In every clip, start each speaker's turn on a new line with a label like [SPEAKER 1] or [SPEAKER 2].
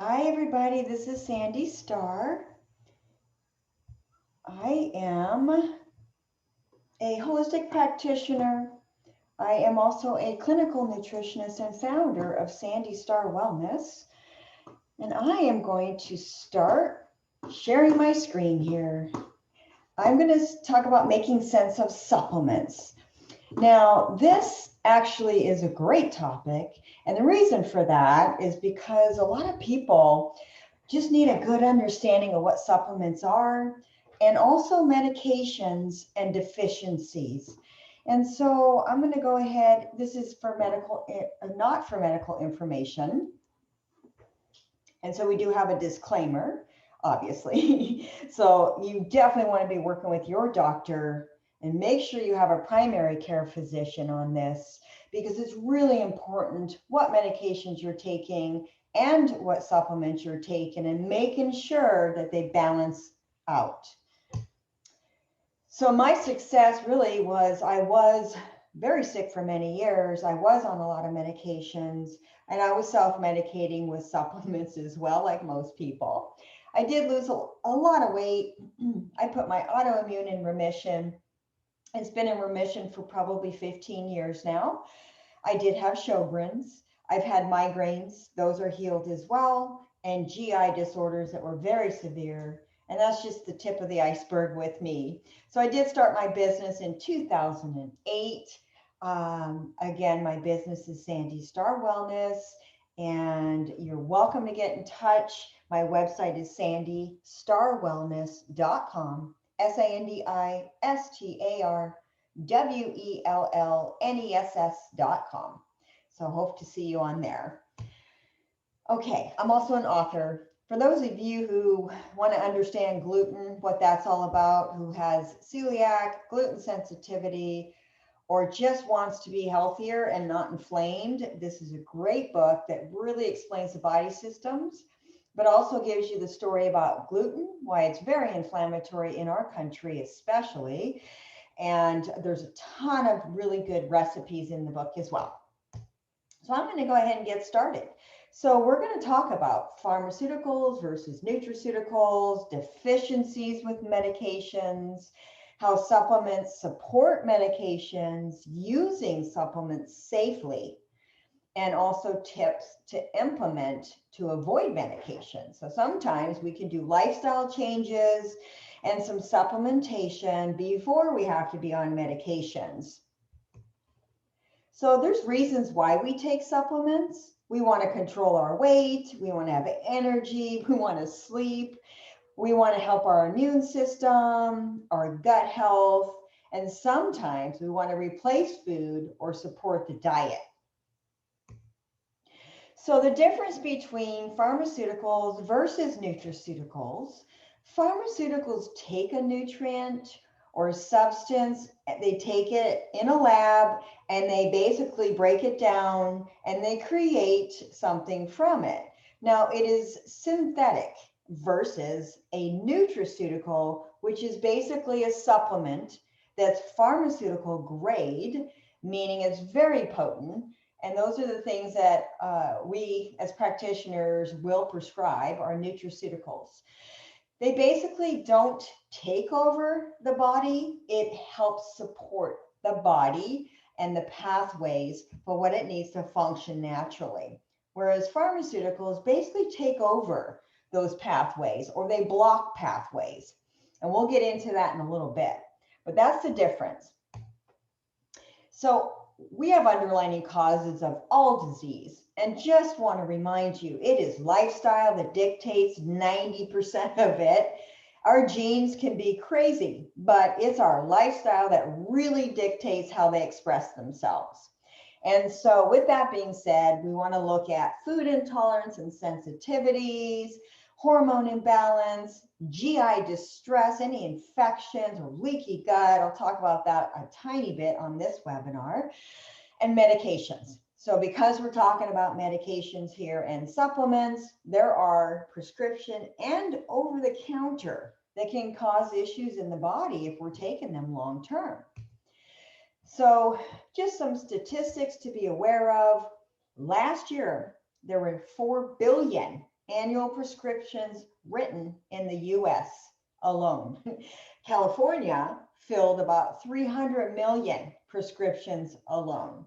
[SPEAKER 1] Hi, everybody. This is Sandi Star. I am a holistic practitioner. I am also a clinical nutritionist and founder of Sandi Star Wellness. And I am going to start sharing my screen here. I'm going to talk about making sense of supplements. Now, this actually is a great topic. And the reason for that is because a lot of people just need a good understanding of what supplements are and also medications and deficiencies. And so I'm going to go ahead. This is for medical, not for medical information. And so we do have a disclaimer, obviously. So you definitely want to be working with your doctor and make sure you have a primary care physician on this because it's really important what medications you're taking and what supplements you're taking and making sure that they balance out. So my success really was I was very sick for many years. I was on a lot of medications and I was self-medicating with supplements as well, like most people. I did lose a lot of weight. I put my autoimmune in remission. It's been in remission for probably 15 years now. I did have Sjogren's. I've had migraines. Those are healed as well. And GI disorders that were very severe. And that's just the tip of the iceberg with me. So I did start my business in 2008. Again, my business is Sandi Star Wellness. And you're welcome to get in touch. My website is sandistarwellness.com. SandiStarWellness.com. So hope to see you on there. Okay, I'm also an author. For those of you who want to understand gluten, what that's all about, who has celiac, gluten sensitivity, or just wants to be healthier and not inflamed, this is a great book that really explains the body systems, but also gives you the story about gluten, why it's very inflammatory in our country especially. And there's a ton of really good recipes in the book as well. So I'm going to go ahead and get started. So we're going to talk about pharmaceuticals versus nutraceuticals, deficiencies with medications, how supplements support medications, using supplements safely, and also tips to implement to avoid medication. So sometimes we can do lifestyle changes and some supplementation before we have to be on medications. So there's reasons why we take supplements. We want to control our weight, we want to have energy, we want to sleep, we want to help our immune system, our gut health, and sometimes we want to replace food or support the diet. So the difference between pharmaceuticals versus nutraceuticals, pharmaceuticals take a nutrient or substance, they take it in a lab and they basically break it down and they create something from it. Now it is synthetic versus a nutraceutical, which is basically a supplement that's pharmaceutical grade, meaning it's very potent. And those are the things that we as practitioners will prescribe are nutraceuticals. They basically don't take over the body. It helps support the body and the pathways for what it needs to function naturally. Whereas pharmaceuticals basically take over those pathways or they block pathways. And we'll get into that in a little bit. But that's the difference. So we have underlying causes of all disease. And just want to remind you, it is lifestyle that dictates 90% of it. Our genes can be crazy, but it's our lifestyle that really dictates how they express themselves. And so with that being said, we want to look at food intolerance and sensitivities, hormone imbalance, GI distress, any infections or leaky gut. I'll talk about that a tiny bit on this webinar, and medications. So because we're talking about medications here and supplements, there are prescription and over the counter that can cause issues in the body if we're taking them long term. So just some statistics to be aware of. Last year, there were 4 billion annual prescriptions written in the US alone. California filled about 300 million prescriptions alone.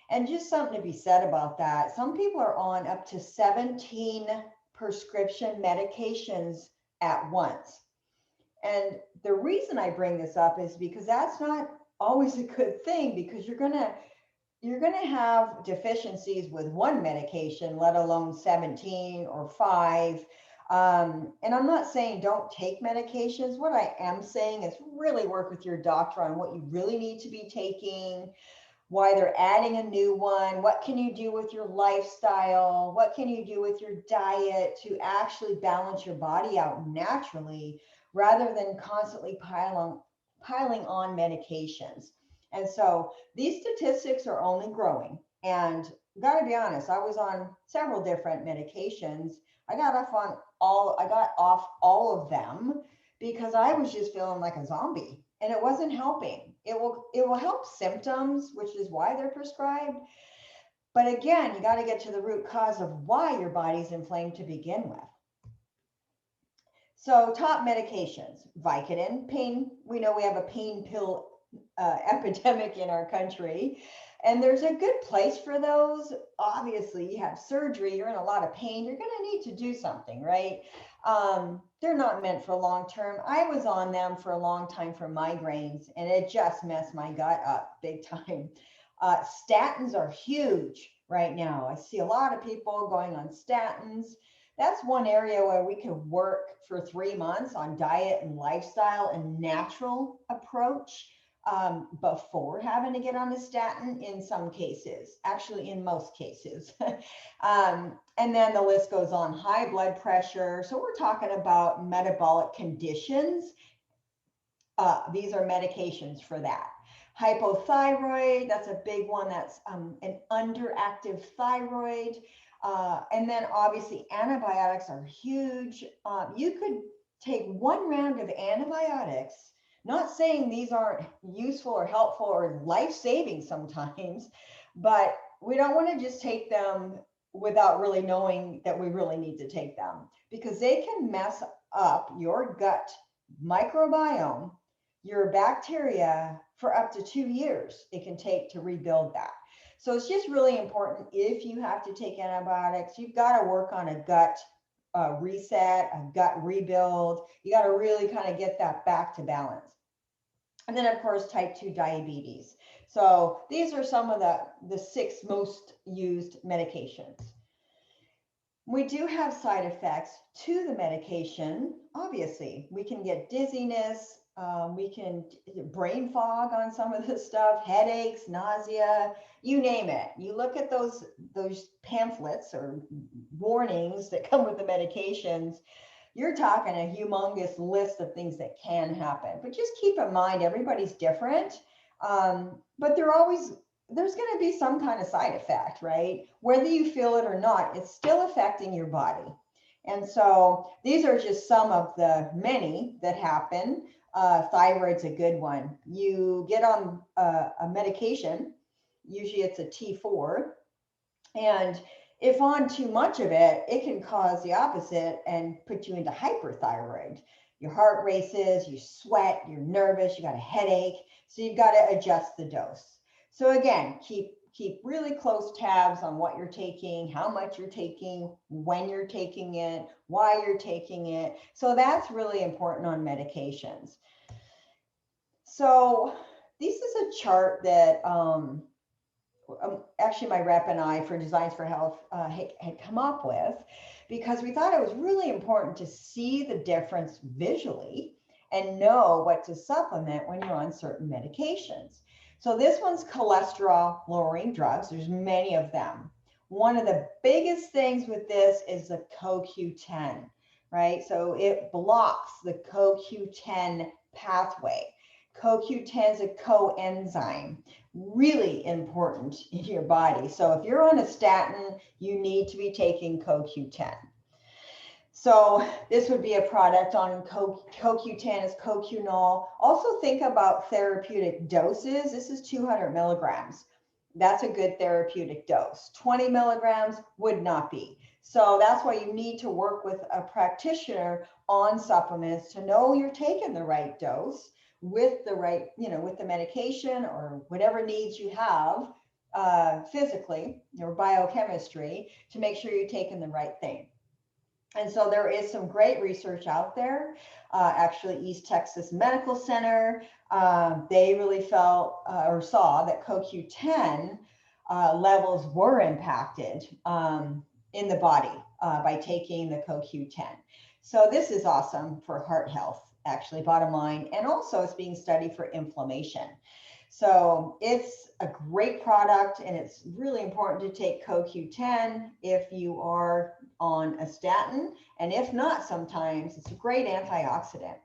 [SPEAKER 1] And just something to be said about that. Some people are on up to 17 prescription medications at once. And the reason I bring this up is because that's not always a good thing, because you're going to have deficiencies with one medication, let alone 17 or 5. And I'm not saying don't take medications. What I am saying is really work with your doctor on what you really need to be taking, why they're adding a new one, what can you do with your lifestyle, what can you do with your diet to actually balance your body out naturally, rather than constantly piling on medications. And so these statistics are only growing. And got to be honest, I was on several different medications. I got off all of them because I was just feeling like a zombie and it wasn't helping. It will help symptoms, which is why they're prescribed. But again, you got to get to the root cause of why your body's inflamed to begin with. So top medications, Vicodin, pain. We know we have a pain pill epidemic in our country, and there's a good place for those. Obviously, you have surgery, you're in a lot of pain, you're going to need to do something, right? They're not meant for long term. I was on them for a long time for migraines, and it just messed my gut up big time. Statins are huge right now. I see a lot of people going on statins. That's one area where we could work for 3 months on diet and lifestyle and natural approach before having to get on a statin in some cases, actually in most cases. And then the list goes on. High blood pressure. So we're talking about metabolic conditions. These are medications for that. Hypothyroid, that's a big one. That's an underactive thyroid. And then obviously antibiotics are huge. You could take 1 round of antibiotics, not saying these aren't useful or helpful or life-saving sometimes, but we don't want to just take them without really knowing that we really need to take them, because they can mess up your gut microbiome, your bacteria, for up to 2 years it can take to rebuild that. So it's just really important, if you have to take antibiotics, you've got to work on a gut reset, a gut rebuild. You got to really kind of get that back to balance. And then of course, type 2 diabetes. So these are some of the 6 most used medications. We do have side effects to the medication. Obviously, we can get dizziness, we can brain fog on some of this stuff, headaches, nausea, you name it. You look at those pamphlets or warnings that come with the medications, you're talking a humongous list of things that can happen. But just keep in mind, everybody's different, but there's going to be some kind of side effect, right? Whether you feel it or not, it's still affecting your body. And so these are just some of the many that happen. Thyroid's a good one. You get on a medication, usually it's a T4, and if on too much of it, it can cause the opposite and put you into hyperthyroid. Your heart races, you sweat, you're nervous, you got a headache. So you've got to adjust the dose. So again, keep really close tabs on what you're taking, how much you're taking, when you're taking it, why you're taking it. So that's really important on medications. So this is a chart that actually my rep and I for Designs for Health had come up with, because we thought it was really important to see the difference visually and know what to supplement when you're on certain medications. So this one's cholesterol lowering drugs. There's many of them. One of the biggest things with this is the CoQ10, right? So it blocks the CoQ10 pathway. CoQ10 is a coenzyme, really important in your body. So if you're on a statin, you need to be taking CoQ10. So this would be a product on CoQ10 is CoQ-nol. Also think about therapeutic doses. This is 200 milligrams. That's a good therapeutic dose. 20 milligrams would not be. So that's why you need to work with a practitioner on supplements to know you're taking the right dose with the right, with the medication or whatever needs you have physically or biochemistry to make sure you're taking the right thing. And so there is some great research out there. Actually, East Texas Medical Center, they really felt or saw that CoQ10 levels were impacted in the body by taking the CoQ10. So this is awesome for heart health, actually, bottom line. And also it's being studied for inflammation. So it's a great product, and it's really important to take CoQ10 if you are on a statin. And if not, sometimes it's a great antioxidant.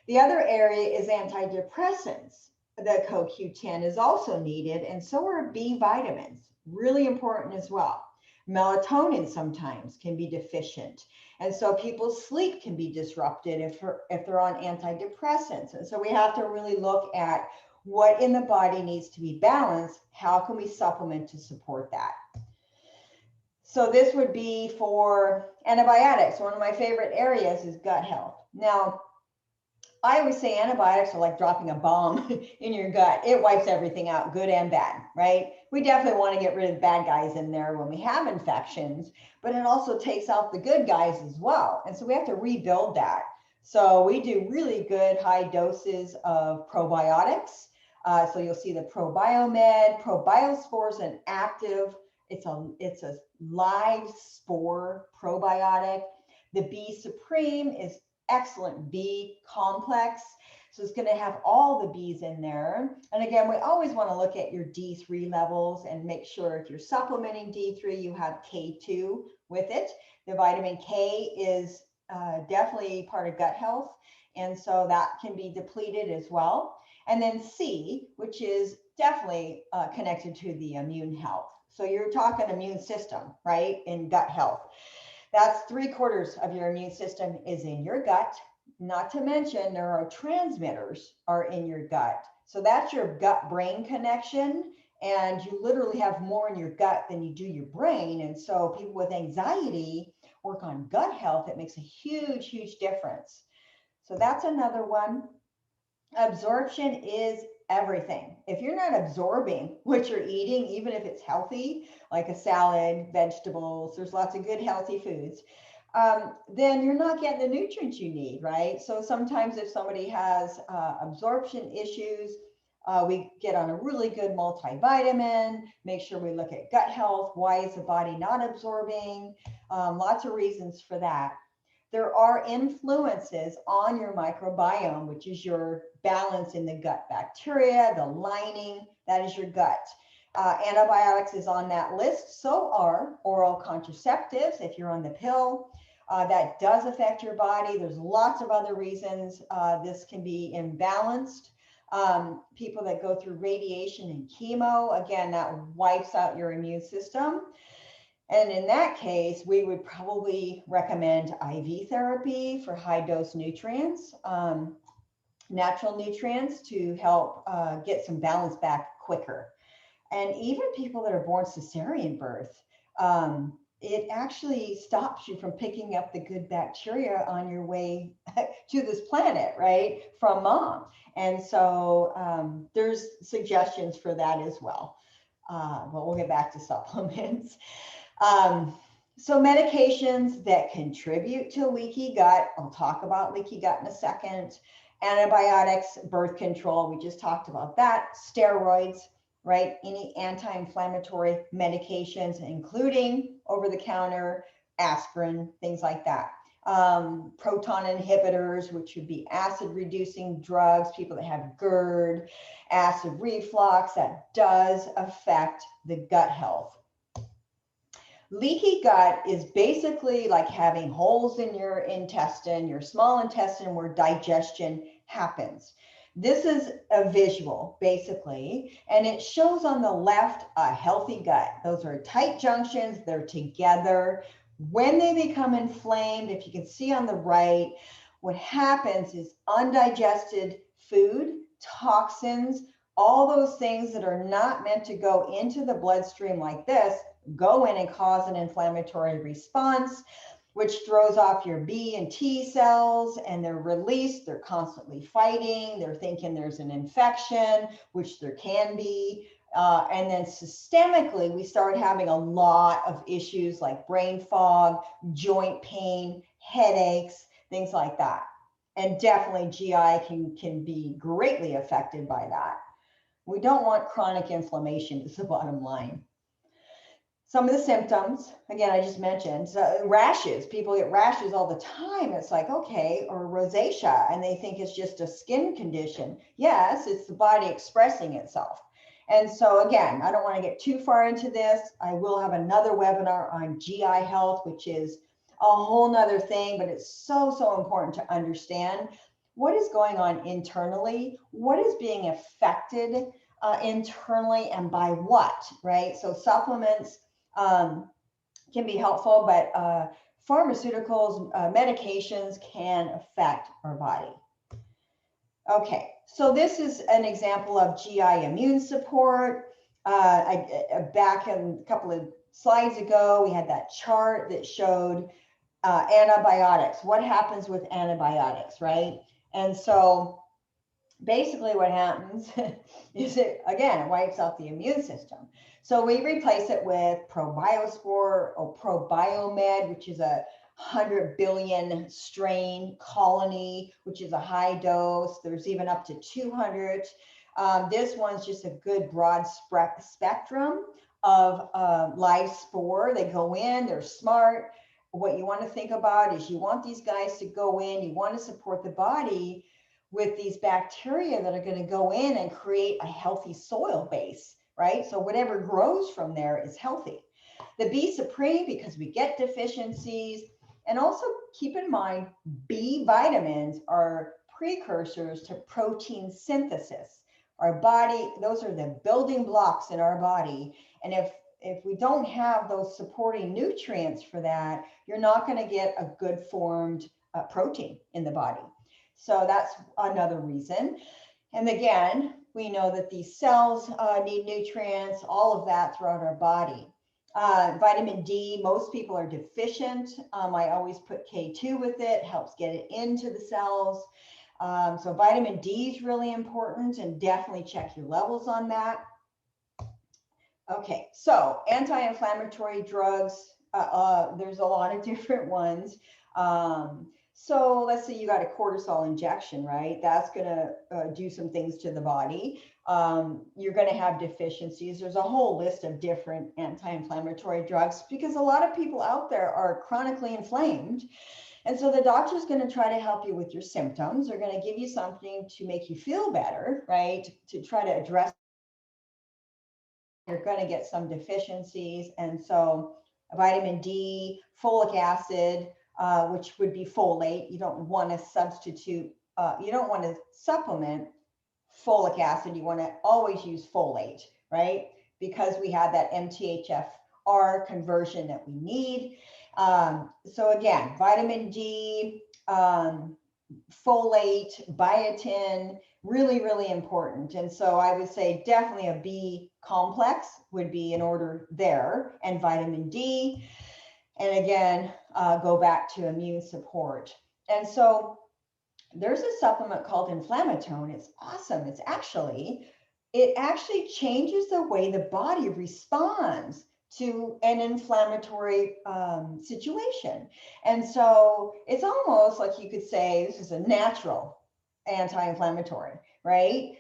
[SPEAKER 1] The other area is antidepressants. The CoQ10 is also needed, and so are B vitamins, really important as well. Melatonin sometimes can be deficient. And so people's sleep can be disrupted if they're on antidepressants. And so we have to really look at what in the body needs to be balanced. How can we supplement to support that? So this would be for antibiotics. One of my favorite areas is gut health. Now, I always say antibiotics are like dropping a bomb in your gut. It wipes everything out, good and bad, right? We definitely want to get rid of bad guys in there when we have infections, but it also takes out the good guys as well. And so we have to rebuild that. So we do really good high doses of probiotics. So you'll see the ProBiomed, ProbioSpores, an active. It's a live spore probiotic. The B Supreme is excellent B complex. So it's going to have all the B's in there. And again, we always want to look at your D3 levels and make sure if you're supplementing D3, you have K2 with it. The vitamin K is definitely part of gut health. And so that can be depleted as well. And then C, which is definitely connected to the immune health. So you're talking immune system, right? In gut health. That's 3/4 of your immune system is in your gut. Not to mention neurotransmitters are in your gut. So that's your gut-brain connection. And you literally have more in your gut than you do your brain. And so people with anxiety work on gut health. It makes a huge, huge difference. So that's another one. Absorption is everything. If you're not absorbing what you're eating, even if it's healthy, like a salad, vegetables, there's lots of good healthy foods, then you're not getting the nutrients you need, right? So sometimes if somebody has absorption issues, we get on a really good multivitamin, make sure we look at gut health. Why is the body not absorbing? Lots of reasons for that. There are influences on your microbiome, which is your balance in the gut bacteria, the lining, that is your gut. Antibiotics is on that list. So are oral contraceptives if you're on the pill. That does affect your body. There's lots of other reasons this can be imbalanced. People that go through radiation and chemo, again, that wipes out your immune system. And in that case, we would probably recommend IV therapy for high dose nutrients, natural nutrients to help get some balance back quicker. And even people that are born cesarean birth, it actually stops you from picking up the good bacteria on your way to this planet, right, from mom. And so there's suggestions for that as well. But we'll get back to supplements. So medications that contribute to leaky gut, I'll talk about leaky gut in a second. Antibiotics, birth control, we just talked about that. Steroids, right? Any anti-inflammatory medications, including over-the-counter, aspirin, things like that. Proton inhibitors, which would be acid-reducing drugs, people that have GERD, acid reflux, that does affect the gut health. Leaky gut is basically like having holes in your intestine, your small intestine, where digestion happens. This is a visual, basically, and it shows on the left a healthy gut. Those are tight junctions, they're together. When they become inflamed, if you can see on the right, what happens is undigested food, toxins, all those things that are not meant to go into the bloodstream like this, go in and cause an inflammatory response, which throws off your B and T cells, and they're released. They're constantly fighting. They're thinking there's an infection, which there can be. And then systemically, we start having a lot of issues like brain fog, joint pain, headaches, things like that. And definitely GI can be greatly affected by that. We don't want chronic inflammation is the bottom line. Some of the symptoms, again, I just mentioned, rashes. People get rashes all the time. It's like, okay, or rosacea, and they think it's just a skin condition. Yes, it's the body expressing itself. And so again, I don't want to get too far into this. I will have another webinar on GI health, which is a whole nother thing, but it's so, so important to understand what is going on internally, what is being affected internally, and by what, right? So supplements can be helpful, but pharmaceuticals, medications can affect our body. Okay, so this is an example of GI immune support. Back in a couple of slides ago, we had that chart that showed antibiotics. What happens with antibiotics, right? And so basically what happens is it wipes out the immune system. So we replace it with probiospore or probiomed, which is a 100 billion strain colony, which is a high dose. There's even up to 200. This one's just a good broad spectrum of live spore. They go in, they're smart. What you want to think about is you want these guys to go in, you want to support the body with these bacteria that are going to go in and create a healthy soil base, right? So whatever grows from there is healthy. The B supreme, because we get deficiencies, and also keep in mind, B vitamins are precursors to protein synthesis. Our body, those are the building blocks in our body. And if we don't have those supporting nutrients for that, you're not going to get a good formed protein in the body. So that's another reason. And again, we know that these cells need nutrients, all of that throughout our body. Vitamin D, most people are deficient. I always put K2 with it, helps get it into the cells. So vitamin D is really important, and definitely check your levels on that. Okay, so anti-inflammatory drugs, there's a lot of different ones. So let's say you got a cortisol injection, right? That's going to do some things to the body. You're going to have deficiencies. There's a whole list of different anti-inflammatory drugs because a lot of people out there are chronically inflamed. And so the doctor's going to try to help you with your symptoms. They're going to give you something to make you feel better, right? To try to address. You're going to get some deficiencies. And so vitamin D, folic acid, which would be folate. You don't want to substitute, you don't want to supplement folic acid. You want to always use folate, right? Because we have that MTHFR conversion that we need. So again, vitamin D, folate, biotin, really, really important. And so I would say definitely a B complex would be in order there, and vitamin D. And again, go back to immune support. And so there's a supplement called Inflammatone. It's awesome. It actually changes the way the body responds to an inflammatory situation. And so it's almost like you could say this is a natural anti-inflammatory, right?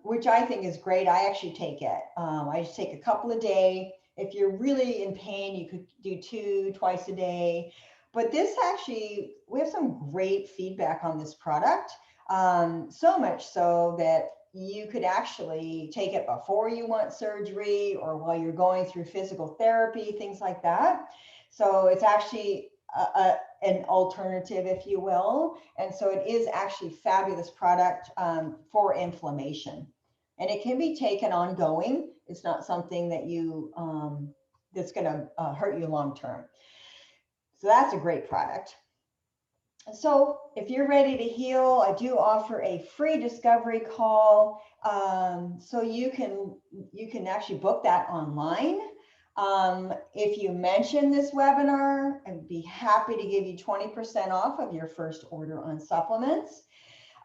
[SPEAKER 1] Which I think is great. I actually take it. I just take a couple a day. If you're really in pain, you could do twice a day. But this actually, we have some great feedback on this product. So much so that you could actually take it before you want surgery or while you're going through physical therapy, things like that. So it's actually an alternative, if you will. And so it is actually a fabulous product for inflammation. And it can be taken ongoing. It's not something that you that's going to hurt you long term. So that's a great product. So if you're ready to heal, I do offer a free discovery call. So you can actually book that online. If you mention this webinar, I'd be happy to give you 20% off of your first order on supplements.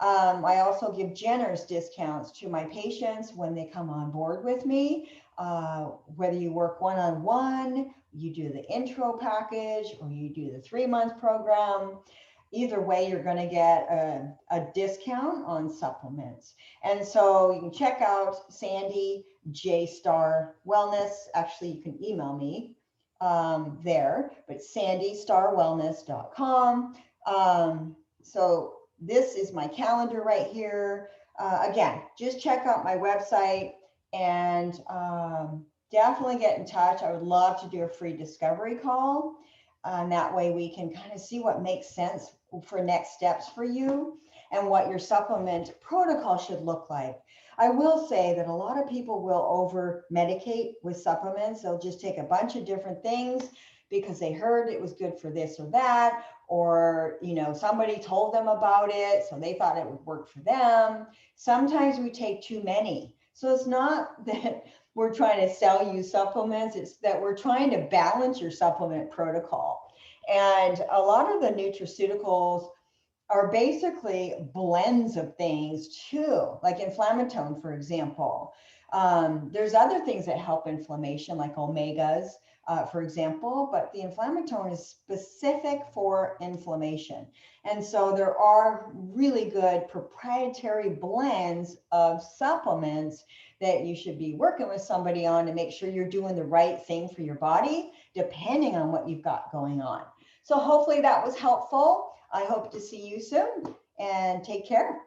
[SPEAKER 1] I also give generous discounts to my patients when they come on board with me, whether you work one-on-one, you do the intro package, or you do the 3-month program. Either way, you're going to get a discount on supplements. And so you can check out Sandi Star Wellness. Actually, you can email me there, but sandystarwellness.com. So this is my calendar right here. Again, just check out my website and definitely get in touch. I would love to do a free discovery call. And that way we can kind of see what makes sense for next steps for you and what your supplement protocol should look like. I will say that a lot of people will over medicate with supplements. They'll just take a bunch of different things because they heard it was good for this or that, or somebody told them about it, so they thought it would work for them. Sometimes we take too many. So it's not that we're trying to sell you supplements, it's that we're trying to balance your supplement protocol. And a lot of the nutraceuticals are basically blends of things too, like inflammatone, for example. There's other things that help inflammation, like omegas, for example, but the inflammatone is specific for inflammation. And so there are really good proprietary blends of supplements that you should be working with somebody on to make sure you're doing the right thing for your body, depending on what you've got going on. So hopefully that was helpful. I hope to see you soon, and take care.